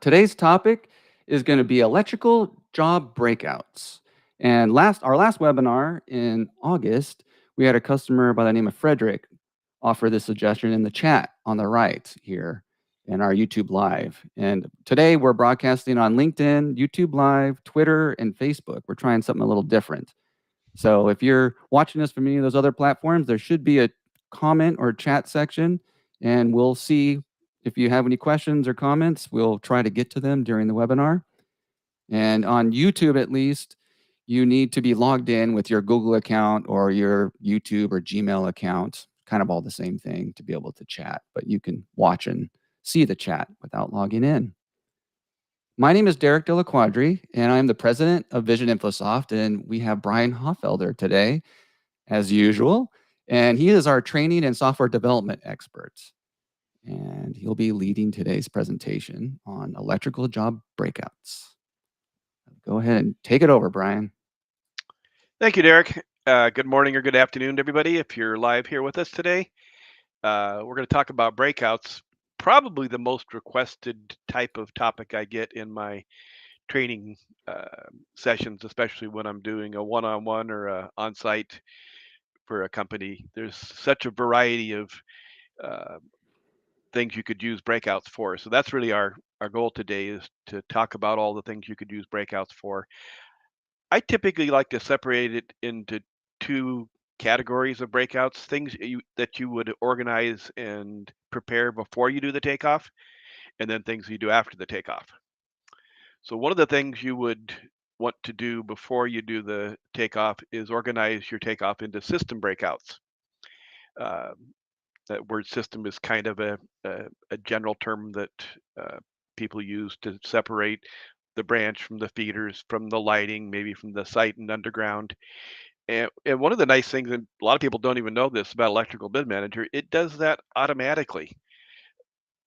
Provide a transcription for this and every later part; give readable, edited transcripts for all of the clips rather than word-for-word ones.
Today's topic is going to be electrical job breakouts. And our last webinar in August, we had a customer by the name of Frederick offer this suggestion in the chat on the right here in our YouTube Live. And today we're broadcasting on LinkedIn, YouTube Live, Twitter, and Facebook. We're trying something a little different. So if you're watching us from any of those other platforms, there should be a comment or chat section, and we'll see if you have any questions or comments. We'll try to get to them during the webinar. And on YouTube, at least, you need to be logged in with your Google account or your YouTube or Gmail account, kind of all the same thing, to be able to chat, but you can watch and see the chat without logging in. My name is Derek De La Quadri, and I'm the president of Vision InfoSoft, and we have Brian Hoffelder today, as usual, and he is our training and software development expert. And he'll be leading today's presentation on electrical job breakouts. Go ahead and take it over, Brian. Thank you, Derek. Good morning or good afternoon, everybody. If you're live here with us today, we're going to talk about breakouts, probably the most requested type of topic I get in my training sessions, especially when I'm doing a one-on-one or a on-site for a company. There's such a variety of things you could use breakouts for. So that's really our goal today, is to talk about all the things you could use breakouts for. I typically like to separate it into two categories of breakouts: things that you would organize and prepare before you do the takeoff, and then things you do after the takeoff. So one of the things you would want to do before you do the takeoff is organize your takeoff into system breakouts. That word system is kind of a general term that people use to separate the branch from the feeders, from the lighting, maybe from the site and underground. And one of the nice things, and a lot of people don't even know this about Electrical Bid Manager, it does that automatically.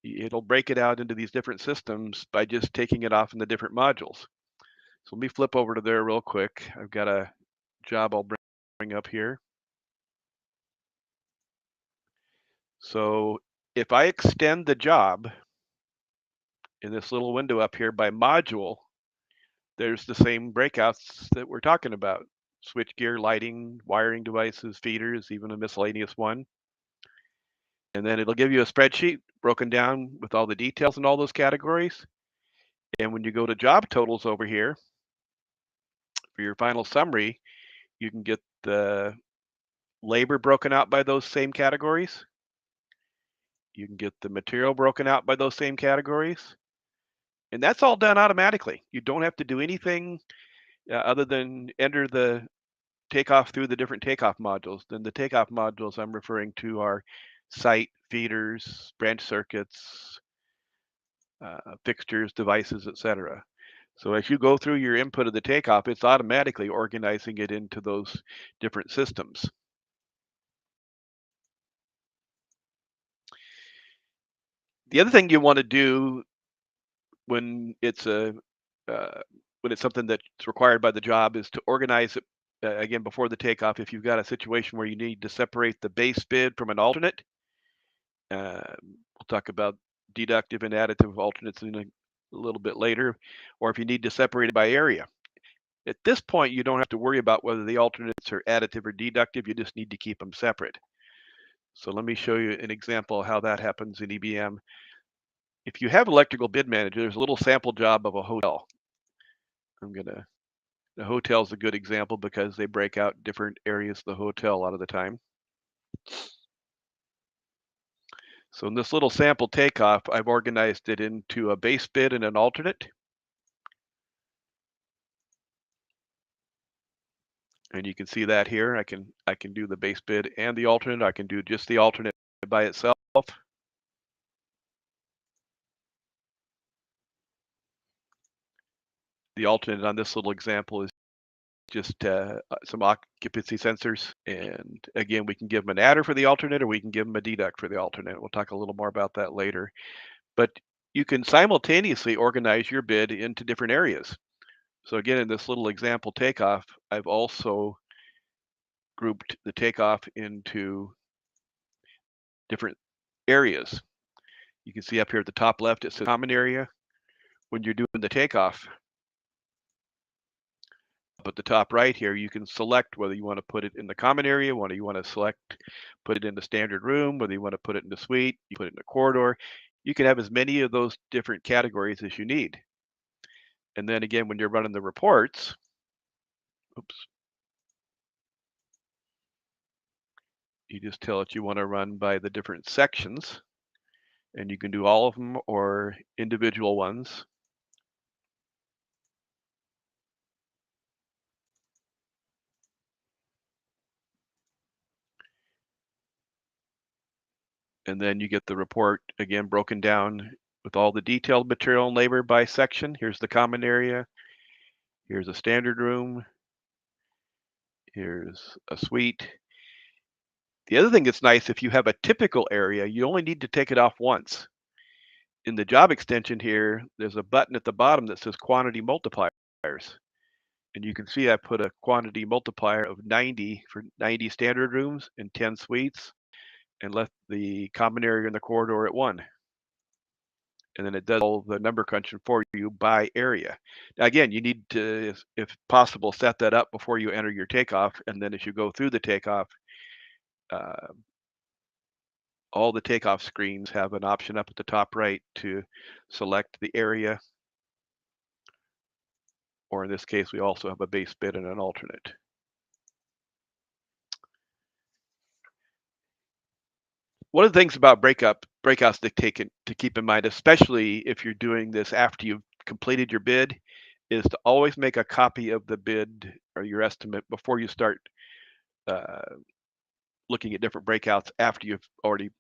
It'll break it out into these different systems by just taking it off in the different modules. So let me flip over to there real quick. I've got a job I'll bring up here. So if I extend the job in this little window up here by module, there's the same breakouts that we're talking about: switchgear, lighting, wiring devices, feeders, even a miscellaneous one. And then it'll give you a spreadsheet broken down with all the details in all those categories. And when you go to job totals over here for your final summary, you can get the labor broken out by those same categories. You can get the material broken out by those same categories. And that's all done automatically. You don't have to do anything other than enter the takeoff through the different takeoff modules. Then the takeoff modules I'm referring to are site, feeders, branch circuits, fixtures, devices, etc. So as you go through your input of the takeoff, it's automatically organizing it into those different systems. The other thing you want to do when it's something that's required by the job is to organize it again before the takeoff. If you've got a situation where you need to separate the base bid from an alternate, we'll talk about deductive and additive alternates in a little bit later, or if you need to separate it by area. At this point, you don't have to worry about whether the alternates are additive or deductive. You just need to keep them separate. So let me show you an example of how that happens in EBM. If you have Electrical Bid Manager, there's a little sample job of a hotel. The hotel's a good example because they break out different areas of the hotel a lot of the time. So in this little sample takeoff, I've organized it into a base bid and an alternate. And you can see that here. I can do the base bid and the alternate. I can do just the alternate by itself. The alternate on this little example is just some occupancy sensors. And again, we can give them an adder for the alternate, or we can give them a deduct for the alternate. We'll talk a little more about that later. But you can simultaneously organize your bid into different areas. So again, in this little example takeoff, I've also grouped the takeoff into different areas. You can see up here at the top left, it says common area. when you're doing the takeoff, up at the top right here, you can select whether you want to put it in the common area, whether you want to put it in the standard room, whether you want to put it in the suite, you put it in the corridor. You can have as many of those different categories as you need. And then again, when you're running the reports, oops, you just tell it you want to run by the different sections, and you can do all of them or individual ones. And then you get the report again broken down with all the detailed material and labor by section. Here's the common area. Here's a standard room. Here's a suite. The other thing that's nice, if you have a typical area, you only need to take it off once. In the job extension here, there's a button at the bottom that says quantity multipliers. And you can see I put a quantity multiplier of 90 for 90 standard rooms and 10 suites, and left the common area in the corridor at 1. And then it does all the number crunching for you by area. Now, again, you need to, if possible, set that up before you enter your takeoff. And then as you go through the takeoff, uh, all the takeoff screens have an option up at the top right to select the area, or in this case, we also have a base bid and an alternate. One of the things about breakouts to keep in mind, especially if you're doing this after you've completed your bid, is to always make a copy of the bid or your estimate before you start looking at different breakouts after you've already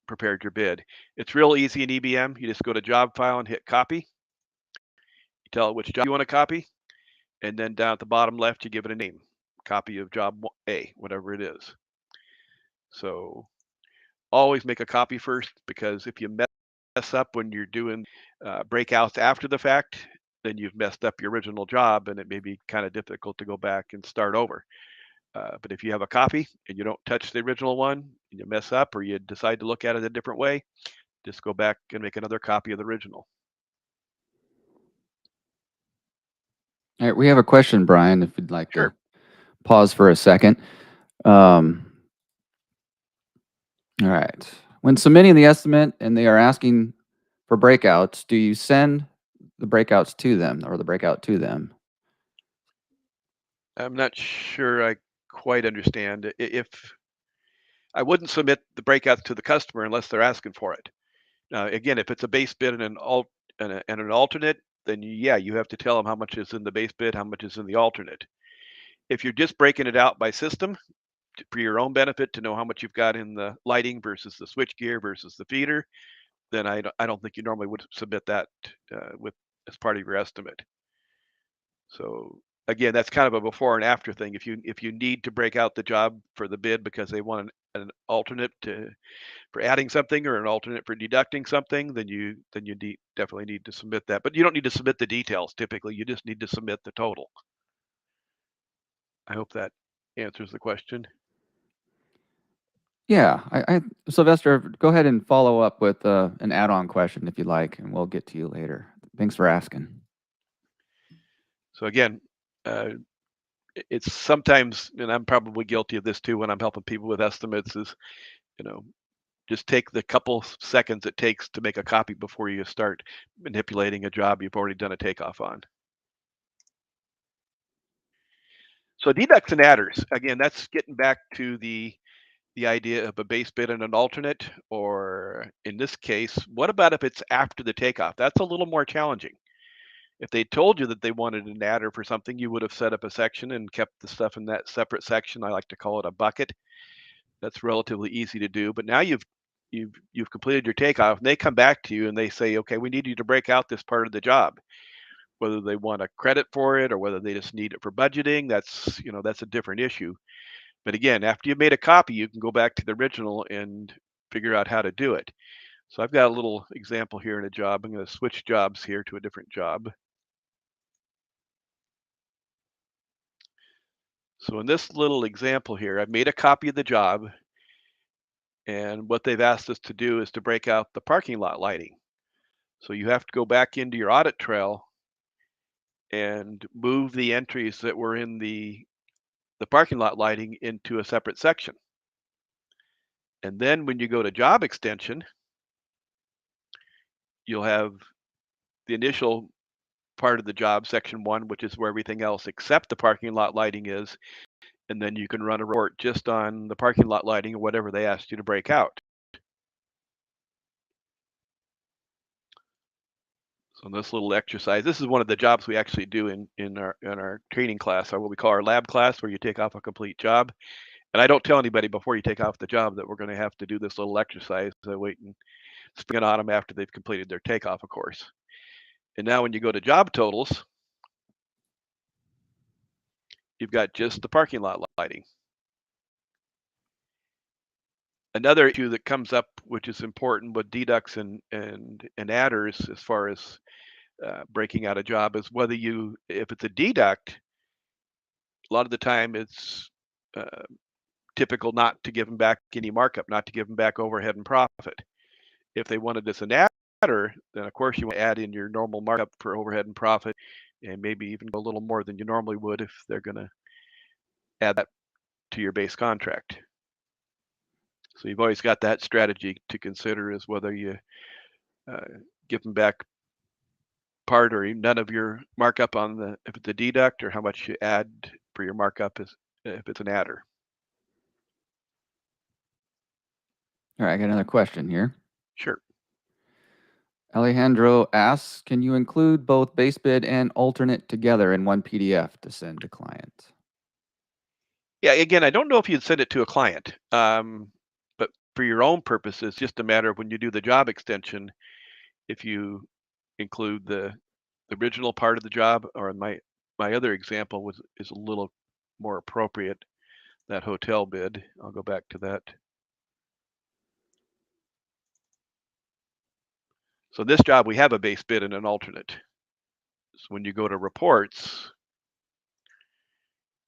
prepared your bid. It's real easy in EBM. You just go to job file and hit copy. You tell it which job you want to copy, and then down at the bottom left, you give it a name. Copy of job A, whatever it is. So always make a copy first, because if you mess up when you're doing breakouts after the fact, then you've messed up your original job, and it may be kind of difficult to go back and start over. But if you have a copy and you don't touch the original one, and you mess up or you decide to look at it a different way, just go back and make another copy of the original. All right, we have a question, Brian, if you'd like Sure. to pause for a second. All right. When submitting the estimate and they are asking for breakouts, do you send the breakouts to them or the breakout to them? I'm not sure I quite understand. If I wouldn't submit the breakouts to the customer unless they're asking for it. Again, if it's a base bid and an alternate, then yeah, you have to tell them how much is in the base bid, how much is in the alternate. If you're just breaking it out by system for your own benefit to know how much you've got in the lighting versus the switchgear versus the feeder, then I don't think you normally would submit that with as part of your estimate. So again, that's kind of a before and after thing. If you need to break out the job for the bid because they want an alternate for adding something or an alternate for deducting something, then you definitely need to submit that. But you don't need to submit the details typically. You just need to submit the total. I hope that answers the question. Yeah, Sylvester, go ahead and follow up with an add-on question if you like, and we'll get to you later. Thanks for asking. So again, it's sometimes, and I'm probably guilty of this too when I'm helping people with estimates, is just take the couple seconds it takes to make a copy before you start manipulating a job you've already done a takeoff on. So deducts and adders, again, that's getting back to the idea of a base bid and an alternate, or in this case, what about if it's after the takeoff? That's a little more challenging. If they told you that they wanted an adder for something, you would have set up a section and kept the stuff in that separate section. I like to call it a bucket. That's relatively easy to do. But now you've completed your takeoff, and they come back to you and they say, okay, we need you to break out this part of the job. Whether they want a credit for it or whether they just need it for budgeting, that's a different issue. But again, after you've made a copy, you can go back to the original and figure out how to do it. So I've got a little example here in a job. I'm going to switch jobs here to a different job. So in this little example here, I've made a copy of the job, and what they've asked us to do is to break out the parking lot lighting. So you have to go back into your audit trail and move the entries that were in the parking lot lighting into a separate section. And then when you go to job extension, you'll have the initial part of the job, section 1, which is where everything else except the parking lot lighting is, and then you can run a report just on the parking lot lighting or whatever they asked you to break out. So this little exercise, this is one of the jobs we actually do in our training class, or what we call our lab class, where you take off a complete job. And I don't tell anybody before you take off the job that we're going to have to do this little exercise. I wait and spin it on them after they've completed their takeoff, of course. And now when you go to job totals, you've got just the parking lot lighting. Another issue that comes up, which is important with deducts and adders as far as breaking out a job, is whether if it's a deduct, a lot of the time it's typical not to give them back any markup, not to give them back overhead and profit. If they wanted this an adder, then of course you want to add in your normal markup for overhead and profit, and maybe even go a little more than you normally would if they're going to add that to your base contract. So you've always got that strategy to consider, is whether you give them back part or none of your markup on if it's a deduct, or how much you add for your markup if it's an adder. All right, I got another question here. Sure. Alejandro asks, can you include both base bid and alternate together in one PDF to send to client? Yeah, again, I don't know if you'd send it to a client, but for your own purposes, just a matter of when you do the job extension, if you include the original part of the job, or my other example is a little more appropriate, that hotel bid. I'll go back to that. So this job, we have a base bid and an alternate. So when you go to reports,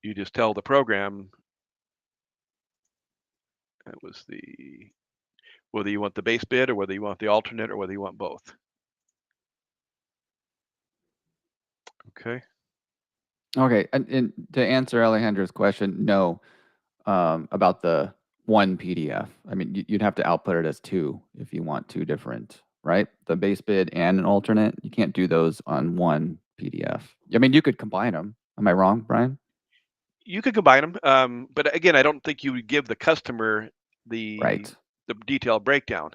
you just tell the program that was whether you want the base bid or whether you want the alternate or whether you want both. Okay. Okay, and to answer Alejandro's question, no, about the one PDF. I mean, you'd have to output it as two if you want two different, right? The base bid and an alternate. You can't do those on one PDF. I mean, you could combine them. Am I wrong, Brian? You could combine them, but again, I don't think you would give the customer the Right. detailed breakdown.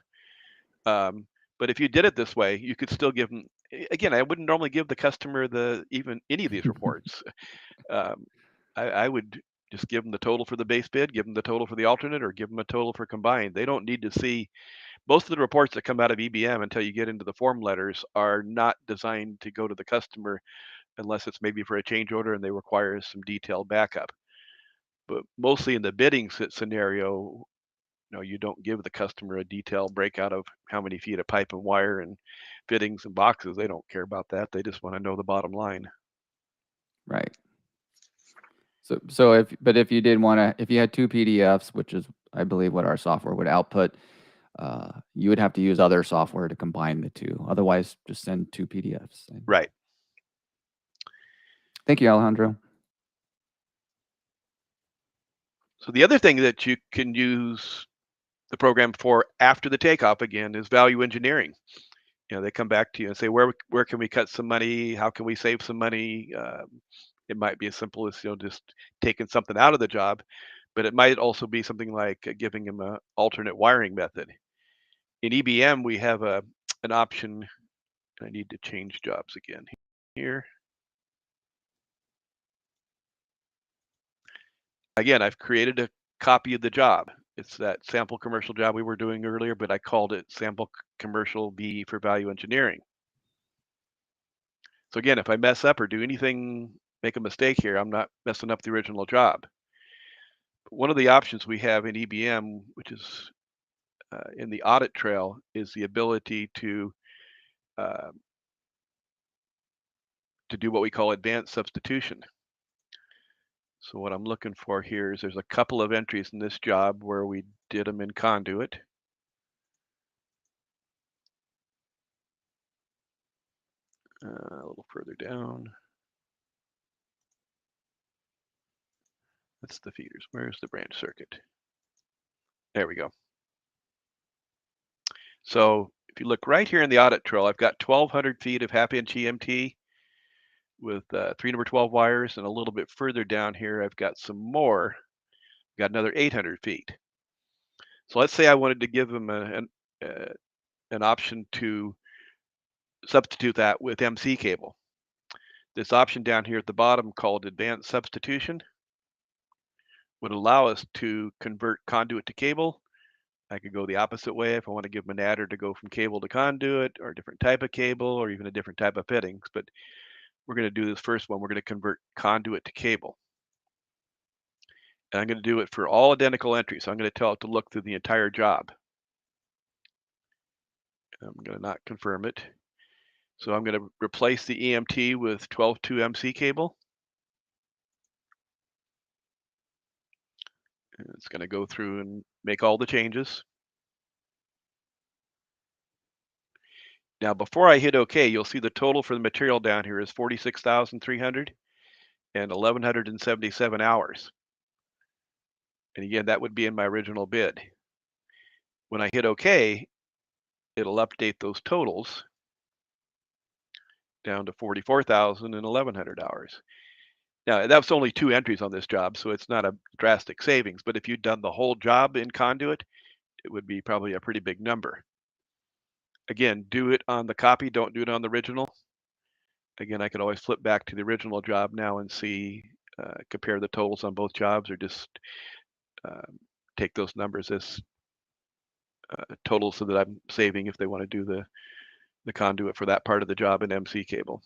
But if you did it this way, you could still give them. Again, I wouldn't normally give the customer even any of these reports. I would just give them the total for the base bid, give them the total for the alternate, or give them a total for combined. They don't need to see. Most of the reports that come out of EBM until you get into the form letters are not designed to go to the customer unless it's maybe for a change order and they require some detailed backup. But mostly in the bidding scenario, you don't give the customer a detailed breakout of how many feet of pipe and wire and fittings and boxes. They don't care about that. They just want to know the bottom line. Right. So if you did want to, if you had two PDFs, which is, I believe, what our software would output, you would have to use other software to combine the two. Otherwise, just send two PDFs. Right. Thank you, Alejandro. So the other thing that you can use the program for after the takeoff, again, is value engineering. They come back to you and say, where can we cut some money? How can we save some money? It might be as simple as just taking something out of the job, but it might also be something like giving them an alternate wiring method. In EBM, we have an option. I need to change jobs again here. Again, I've created a copy of the job. It's that sample commercial job we were doing earlier, but I called it sample commercial B for value engineering. So again, if I mess up or do anything, make a mistake here, I'm not messing up the original job. But one of the options we have in EBM, which is in the audit trail, is the ability to do what we call advanced substitution. So what I'm looking for here is there's a couple of entries in this job where we did them in conduit. A little further down. That's the feeders. Where's the branch circuit? There we go. So if you look right here in the audit trail, I've got 1,200 feet of half-inch EMT with 3 number 12 wires, and a little bit further down here, I've got some more. Got another 800 feet. So let's say I wanted to give them an option to substitute that with MC cable. This option down here at the bottom called advanced substitution would allow us to convert conduit to cable. I could go the opposite way if I want to give them an adder to go from cable to conduit, or a different type of cable, or even a different type of fittings. But we're going to do this first one. We're going to convert conduit to cable. And I'm going to do it for all identical entries. So I'm going to tell it to look through the entire job. I'm going to not confirm it. So I'm going to replace the EMT with 12.2 MC cable. And it's going to go through and make all the changes. Now, before I hit OK, you'll see the total for the material down here is 46,300 and 1,177 hours. And again, that would be in my original bid. When I hit OK, it'll update those totals down to 44,000 and 1,100 hours. Now, that was only 2 entries on this job, so it's not a drastic savings. But if you'd done the whole job in conduit, it would be probably a pretty big number. Again, do it on the copy, don't do it on the original. Again, I could always flip back to the original job now and see, compare the totals on both jobs, or just take those numbers as totals so that I'm saving if they want to do the conduit for that part of the job in MC cable.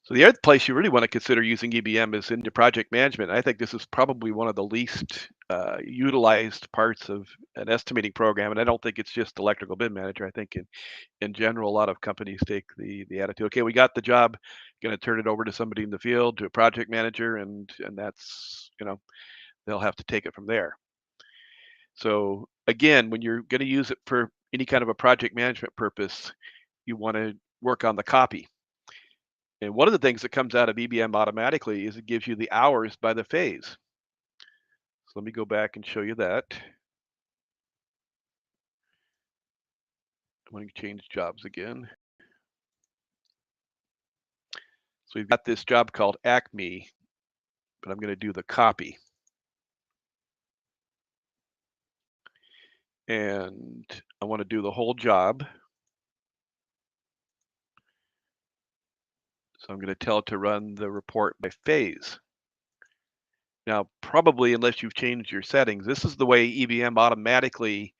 So the other place you really want to consider using EBM is into project management. I think this is probably one of the least utilized parts of an estimating program, and I don't think it's just electrical bid manager. I think in general, a lot of companies take the attitude, okay, we got the job, going to turn it over to somebody in the field, to a project manager, and that's, they'll have to take it from there. So again, when you're going to use it for any kind of a project management purpose, you want to work on the copy. And one of the things that comes out of EBM automatically is it gives you the hours by the phase. So let me go back and show you that. I'm going to change jobs again. So we've got this job called Acme, but I'm going to do the copy. And I want to do the whole job. So I'm going to tell it to run the report by phase. Now, probably unless you've changed your settings, this is the way EBM automatically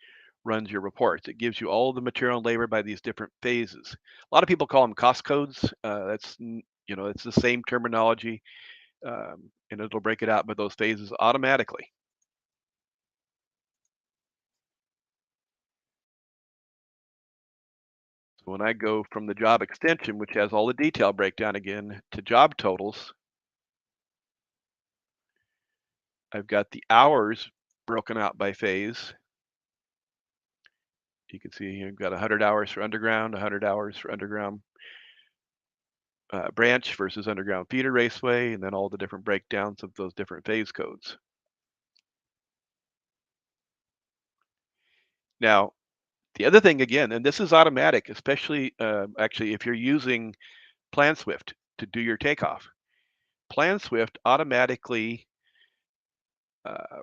runs your reports. It gives you all the material and labor by these different phases. A lot of people call them cost codes. It's the same terminology, and it'll break it out by those phases automatically. So when I go from the job extension, which has all the detail breakdown again, to job totals, I've got the hours broken out by phase. You can see here I've got 100 hours for underground, 100 hours for underground branch versus underground feeder raceway, and then all the different breakdowns of those different phase codes. Now, the other thing again, and this is automatic, especially actually if you're using PlanSwift to do your takeoff. PlanSwift automatically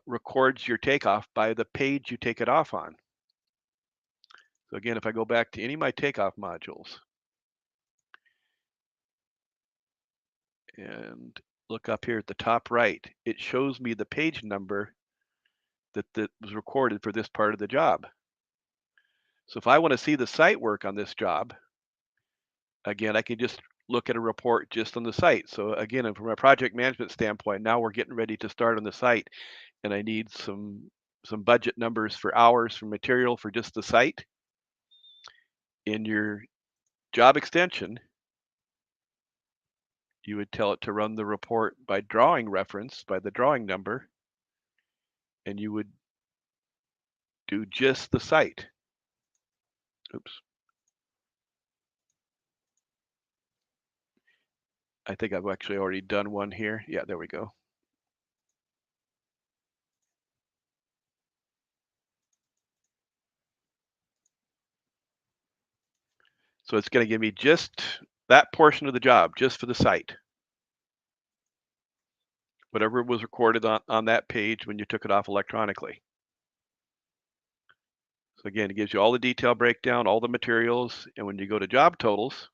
records your takeoff by the page you take it off on. So again, if I go back to any of my takeoff modules and look up here at the top right, it shows me the page number that was recorded for this part of the job. So if I want to see the site work on this job, again, I can just look at a report just on the site. So again, from a project management standpoint, now we're getting ready to start on the site, and I need some budget numbers for hours for material for just the site. In your job extension, you would tell it to run the report by drawing reference, by the drawing number, and you would do just the site. Oops. I think I've actually already done one here. Yeah, there we go. So it's going to give me just that portion of the job, just for the site. Whatever was recorded on that page when you took it off electronically. So again, it gives you all the detail breakdown, all the materials, and when you go to job totals,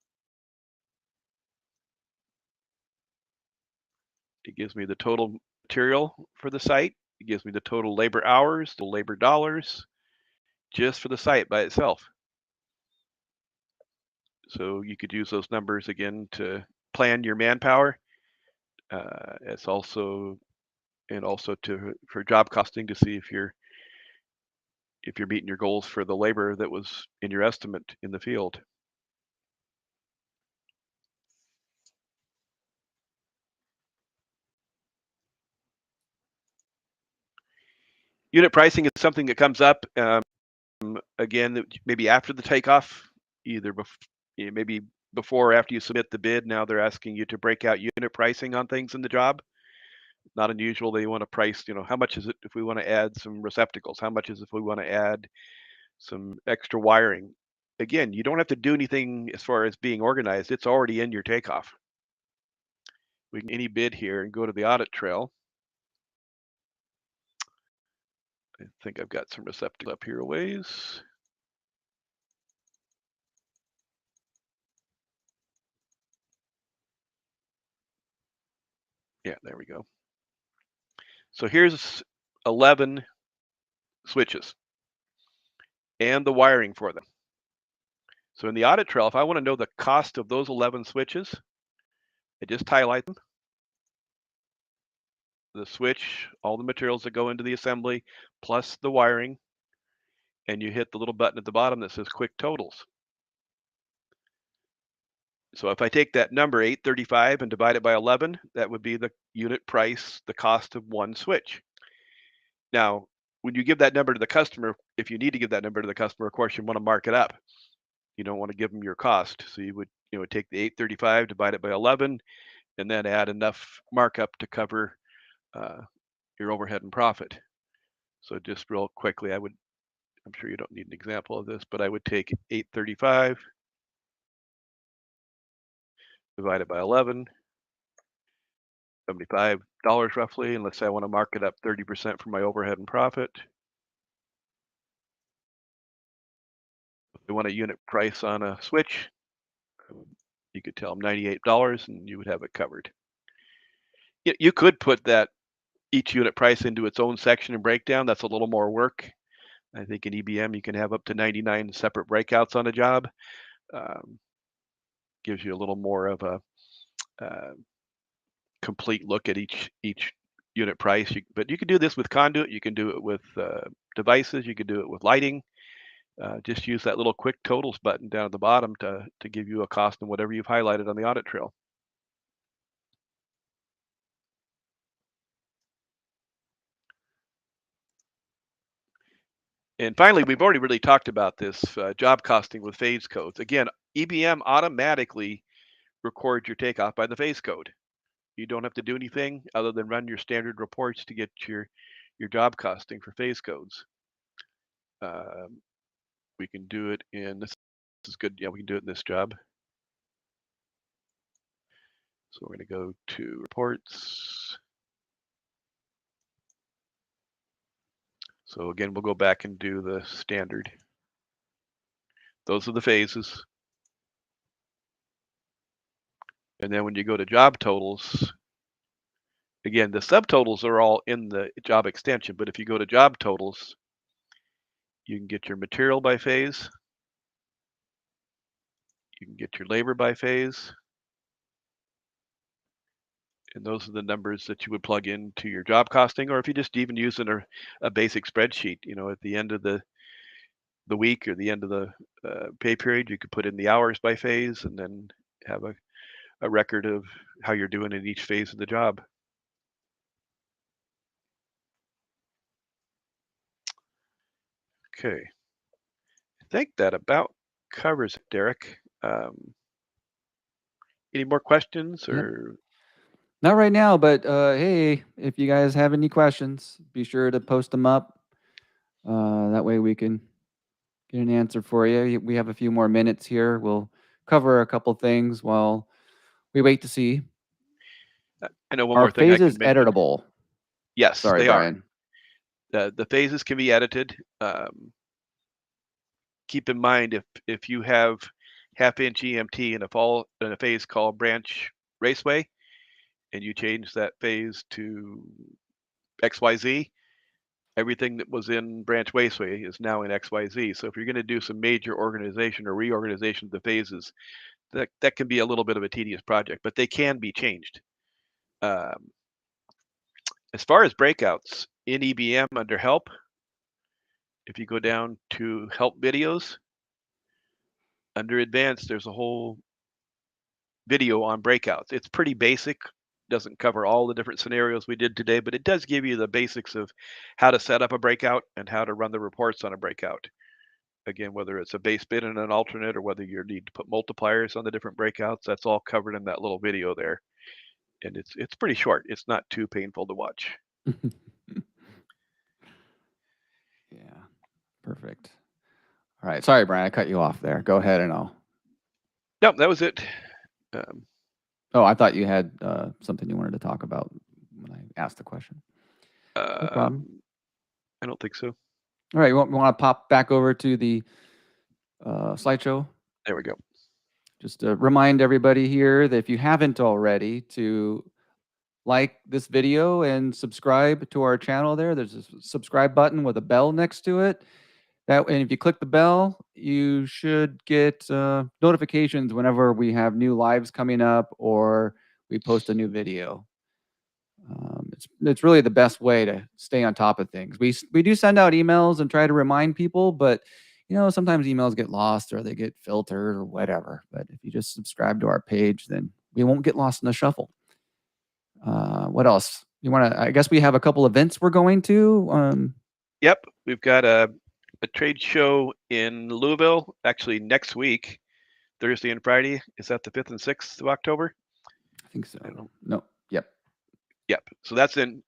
it gives me the total material for the site. It gives me the total labor hours, the labor dollars, just for the site by itself. So you could use those numbers again to plan your manpower. It's also for job costing to see if you're meeting your goals for the labor that was in your estimate in the field. Unit pricing is something that comes up again, maybe after the takeoff, either maybe before or after you submit the bid. Now they're asking you to break out unit pricing on things in the job. Not unusual. They want to price, how much is it if we want to add some receptacles? How much is it if we want to add some extra wiring? Again, you don't have to do anything as far as being organized. It's already in your takeoff. We can any bid here and go to the audit trail. I think I've got some receptacles up here a ways. Yeah, there we go. So here's 11 switches and the wiring for them. So in the audit trail, if I want to know the cost of those 11 switches, I just highlight them. The switch, all the materials that go into the assembly, plus the wiring, and you hit the little button at the bottom that says quick totals. So if I take that number 835 and divide it by 11, that would be the unit price, the cost of one switch. Now, when you give that number to the customer, if you need to give that number to the customer, of course, you want to mark it up. You don't want to give them your cost. So you would take the 835, divide it by 11, and then add enough markup to cover your overhead and profit. So just real quickly, I'm sure you don't need an example of this, but I would take 835 divided by 11, $75 roughly, and let's say I want to mark it up 30% for my overhead and profit. If we want a unit price on a switch, you could tell them $98 and you would have it covered. You could put that each unit price into its own section and breakdown. That's a little more work. I think in EBM you can have up to 99 separate breakouts on a job. Gives you a little more of a complete look at each unit price. But you can do this with conduit. You can do it with devices. You can do it with lighting. Just use that little quick totals button down at the bottom to give you a cost on whatever you've highlighted on the audit trail. And finally, we've already really talked about this job costing with phase codes. Again, EBM automatically records your takeoff by the phase code. You don't have to do anything other than run your standard reports to get your job costing for phase codes. We can do it in this is good. Yeah, we can do it in this job. So we're going to go to reports. So again, we'll go back and do the standard. Those are the phases. And then when you go to job totals, again, the subtotals are all in the job extension, but if you go to job totals, you can get your material by phase. You can get your labor by phase. And those are the numbers that you would plug into your job costing, or if you just even use a basic spreadsheet, at the end of the week or the end of the pay period, you could put in the hours by phase and then have a record of how you're doing in each phase of the job. Okay. I think that about covers it, Derek. Any more questions Yep. or Not right now, but hey, if you guys have any questions, be sure to post them up. That way we can get an answer for you. We have a few more minutes here. We'll cover a couple things while we wait to see. I know one Are more thing I phases can mention. editable? Yes, Sorry, they are. Brian. The phases can be edited. Keep in mind if you have half-inch EMT in a phase called branch raceway, and you change that phase to XYZ, everything that was in branch raceway is now in XYZ. So if you're going to do some major organization or reorganization of the phases, that can be a little bit of a tedious project, but they can be changed. Um, as far as breakouts in EBM under help, if you go down to help videos, under advanced, there's a whole video on breakouts. It's pretty basic, doesn't cover all the different scenarios we did today, but it does give you the basics of how to set up a breakout and how to run the reports on a breakout. Again, whether it's a base bid and an alternate or whether you need to put multipliers on the different breakouts, that's all covered in that little video there. And it's pretty short. It's not too painful to watch. Yeah, perfect. All right. Sorry, Brian, I cut you off there. Go ahead and I'll. Nope, that was it. Um, Oh, I thought you had something you wanted to talk about when I asked the question. No problem. I don't think so. All right. We want to pop back over to the slideshow. There we go. Just to remind everybody here that if you haven't already, to like this video and subscribe to our channel there. There's a subscribe button with a bell next to it. And if you click the bell, you should get notifications whenever we have new lives coming up or we post a new video. It's really the best way to stay on top of things. We do send out emails and try to remind people, but sometimes emails get lost or they get filtered or whatever. But if you just subscribe to our page, then we won't get lost in the shuffle. What else? You want to? I guess we have a couple events we're going to. Yep, we've got a trade show in Louisville actually next week, Thursday and Friday. Is that the 5th and 6th of October? I think so. I don't know. No. Yep. Yep. So that's in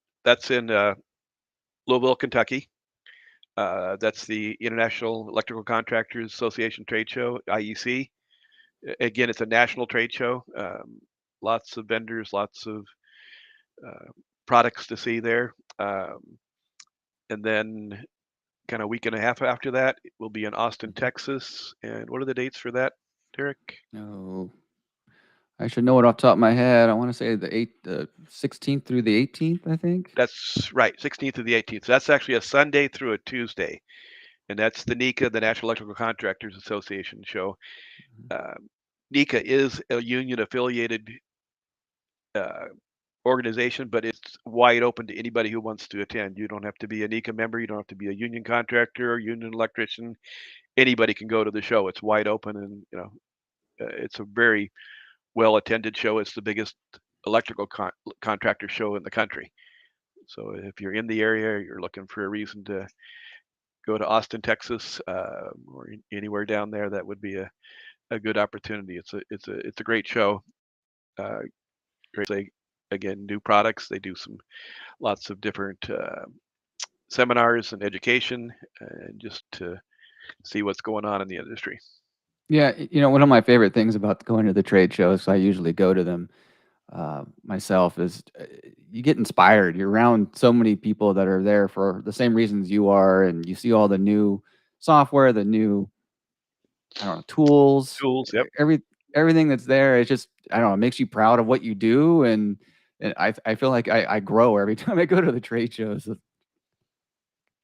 Louisville, Kentucky. That's the International Electrical Contractors Association trade show, IEC. Again, it's a national trade show. Lots of vendors, lots of products to see there. And then kind of a week and a half after that, we'll be in Austin, Texas. And what are the dates for that, Derek? No. I should know it off the top of my head. I want to say the 16th through the 18th, I think. That's right, 16th to the 18th. So that's actually a Sunday through a Tuesday. And that's the NECA, the National Electrical Contractors Association show. NECA is a union affiliated organization, but it's wide open to anybody who wants to attend. You don't have to be a NECA member. You don't have to be a union contractor or union electrician. Anybody can go to the show. It's wide open, and it's a very well attended show. It's the biggest electrical contractor show in the country. So if you're in the area, you're looking for a reason to go to Austin, Texas, or anywhere down there, that would be a good opportunity. It's a great show. Great, again, new products. They do lots of different seminars and education, and just to see what's going on in the industry. Yeah, one of my favorite things about going to the trade shows, I usually go to them myself, is you get inspired. You're around so many people that are there for the same reasons you are, and you see all the new software, the new, I don't know, tools, Yep. everything that's there. It's just, I don't know, it makes you proud of what you do, and I feel like I grow every time I go to the trade shows.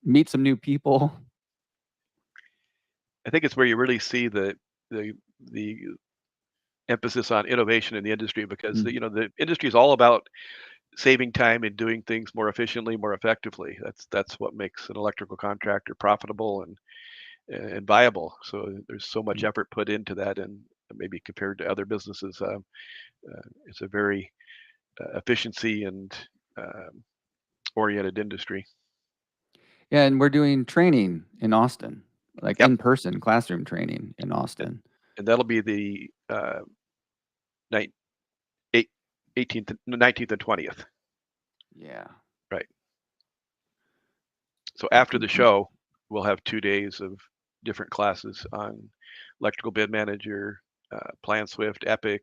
Meet some new people. I think it's where you really see the emphasis on innovation in the industry, because the industry is all about saving time and doing things more efficiently, more effectively. That's what makes an electrical contractor profitable and viable. So there's so much effort put into that, and maybe compared to other businesses, it's a very efficiency and oriented industry. Yeah, and we're doing training in Austin, like Yep. in-person classroom training in Austin. And that'll be the night 18th, 19th, and 20th. Yeah. Right. So Yeah, after the show, we'll have 2 days of different classes on electrical bid manager, Plan Swift, Epic.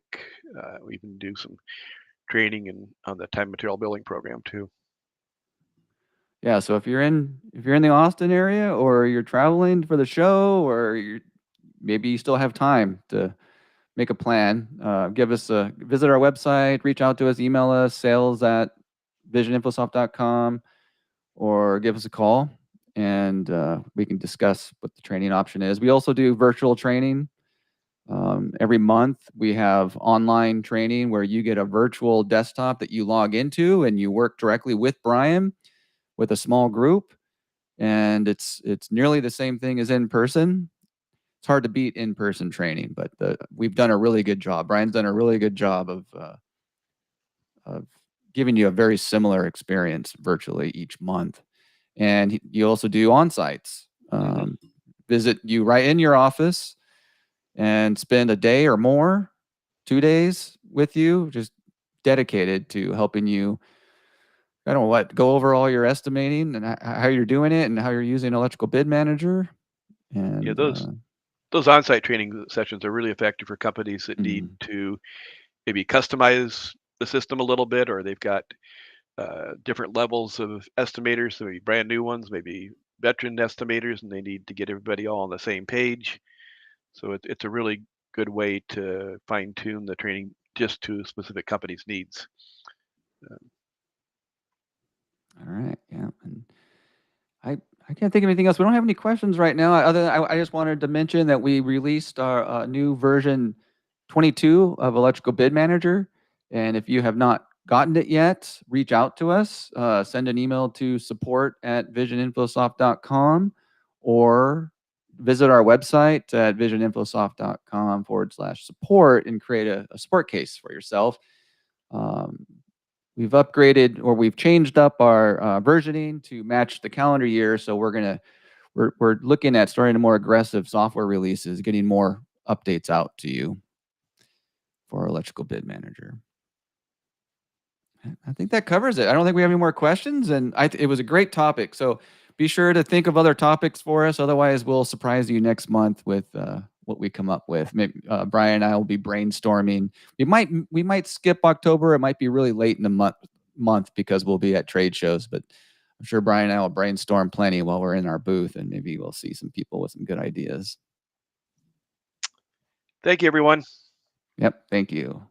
We even do some training on the time material billing program too. Yeah, so if you're in the Austin area, or you're traveling for the show, or maybe you still have time to make a plan, visit our website, reach out to us, email us, sales@visioninfosoft.com, or give us a call, and we can discuss what the training option is. We also do virtual training. Every month, we have online training where you get a virtual desktop that you log into, and you work directly with Brian with a small group, and it's nearly the same thing as in person. It's hard to beat in-person training, but we've done a really good job. Brian's done a really good job of giving you a very similar experience virtually each month. And you also do on-sites. Visit you right in your office and spend a day or more, 2 days with you, just dedicated to helping you, I don't know what, go over all your estimating and how you're doing it and how you're using Electrical Bid Manager. And Yeah, those on-site training sessions are really effective for companies that need to maybe customize the system a little bit, or they've got different levels of estimators, maybe brand new ones, maybe veteran estimators, and they need to get everybody all on the same page. So it's a really good way to fine tune the training just to a specific company's needs. All right, yeah, and I can't think of anything else. We don't have any questions right now. Other than I just wanted to mention that we released our new version 22 of Electrical Bid Manager, and if you have not gotten it yet, reach out to us. Send an email to support@visioninfosoft.com, or visit our website at visioninfosoft.com/support and create a support case for yourself. We've upgraded, or we've changed up our versioning to match the calendar year. So we're looking at starting a more aggressive software releases, getting more updates out to you for our Electrical Bid Manager. I think that covers it. I don't think we have any more questions, and it was a great topic. So be sure to think of other topics for us. Otherwise, we'll surprise you next month with what we come up with. Maybe, Brian and I will be brainstorming. We might skip October. It might be really late in the month because we'll be at trade shows. But I'm sure Brian and I will brainstorm plenty while we're in our booth, and maybe we'll see some people with some good ideas. Thank you, everyone. Yep. Thank you.